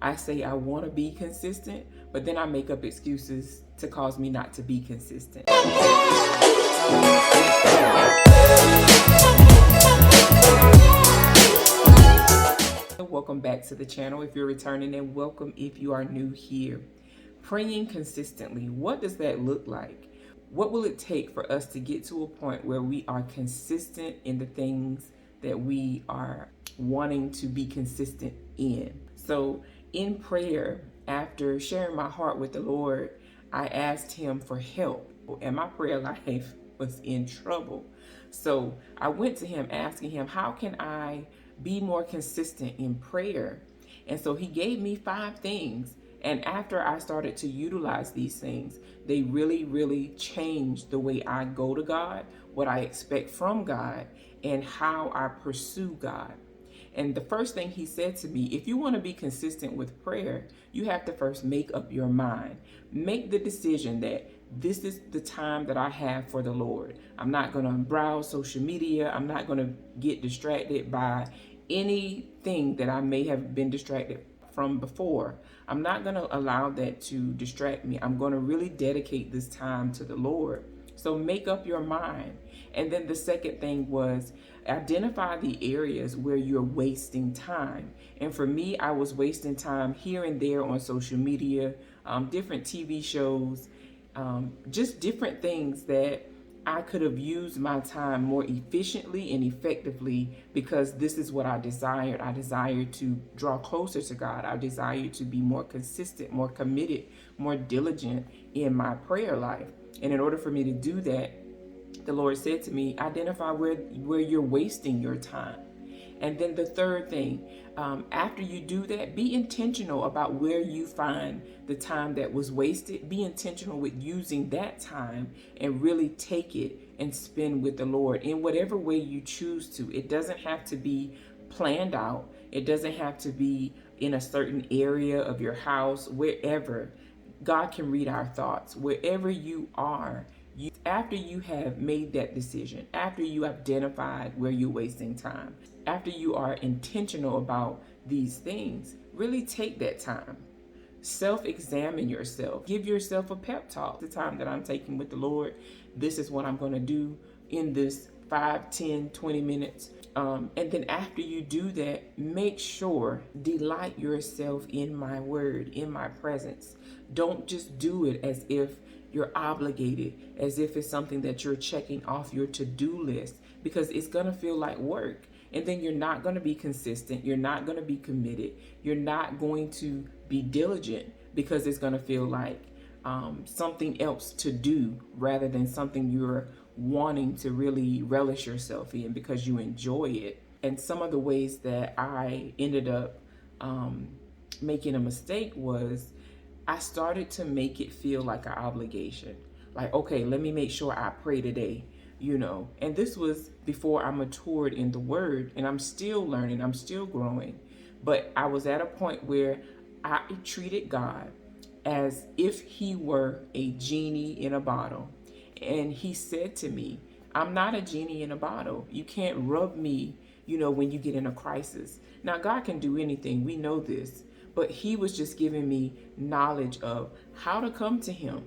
I say I want to be consistent, but then I make up excuses to cause me not to be consistent. Welcome back to the channel if you're returning, and welcome if you are new here. Praying consistently, what does that look like? What will it take for us to get to a point where we are consistent in the things that we are wanting to be consistent in? So in prayer, after sharing my heart with the Lord, I asked him for help, and my prayer life was in trouble. So I went to him asking him, how can I be more consistent in prayer? And so he gave me 5 things. And after I started to utilize these things, they really, really changed the way I go to God, what I expect from God, and how I pursue God. And the first thing he said to me, if you want to be consistent with prayer, you have to first make up your mind. Make the decision that this is the time that I have for the Lord. I'm not going to browse social media. I'm not going to get distracted by anything that I may have been distracted from before. I'm not going to allow that to distract me. I'm going to really dedicate this time to the Lord. So make up your mind. And then the second thing was identify the areas where you're wasting time. And for me, I was wasting time here and there on social media, different TV shows, just different things that I could have used my time more efficiently and effectively, because this is what I desired. I desired to draw closer to God. I desired to be more consistent, more committed, more diligent in my prayer life. And in order for me to do that, the Lord said to me, identify where you're wasting your time. And then the third thing, after you do that, be intentional about where you find the time that was wasted. Be intentional with using that time and really take it and spend with the Lord in whatever way you choose to. It doesn't have to be planned out. It doesn't have to be in a certain area of your house. Wherever, God can read our thoughts. Wherever you are, after you have made that decision, after you identified where you're wasting time, after you are intentional about these things, really take that time. Self-examine yourself. Give yourself a pep talk. The time that I'm taking with the Lord, this is what I'm going to do in this 5, 10, 20 minutes. And then after you do that, make sure, delight yourself in my word, in my presence. Don't just do it as if you're obligated, as if it's something that you're checking off your to-do list, because it's going to feel like work. And then you're not going to be consistent. You're not going to be committed. You're not going to be diligent, because it's going to feel like something else to do rather than something you're wanting to really relish yourself in because you enjoy it. And some of the ways that I ended up making a mistake was I started to make it feel like an obligation. Like, okay, let me make sure I pray today, And this was before I matured in the word, and I'm still learning, I'm still growing. But I was at a point where I treated God as if he were a genie in a bottle. And he said to me, I'm not a genie in a bottle. You can't rub me, when you get in a crisis. Now, God can do anything. We know this. But he was just giving me knowledge of how to come to him.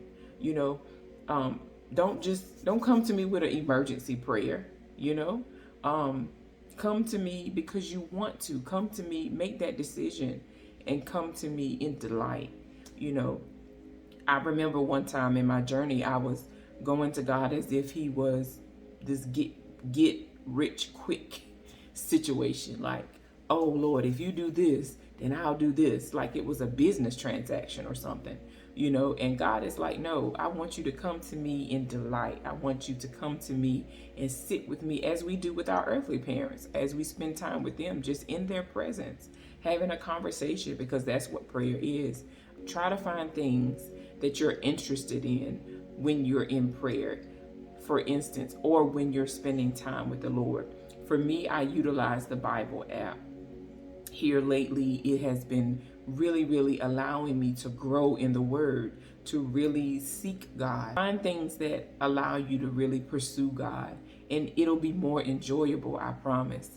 Don't come to me with an emergency prayer, come to me because you want to. Come to me, make that decision, and come to me in delight. I remember one time in my journey, I was going to God as if he was this get rich quick situation. Like, oh Lord, if you do this, then I'll do this. Like it was a business transaction or something, and God is like, no, I want you to come to me in delight. I want you to come to me and sit with me as we do with our earthly parents, as we spend time with them, just in their presence, having a conversation, because that's what prayer is. Try to find things that you're interested in when you're in prayer, for instance, or when you're spending time with the Lord. For me, I utilize the Bible app. Here lately, it has been really, really allowing me to grow in the word, to really seek God. Find things that allow you to really pursue God, and it'll be more enjoyable, I promise.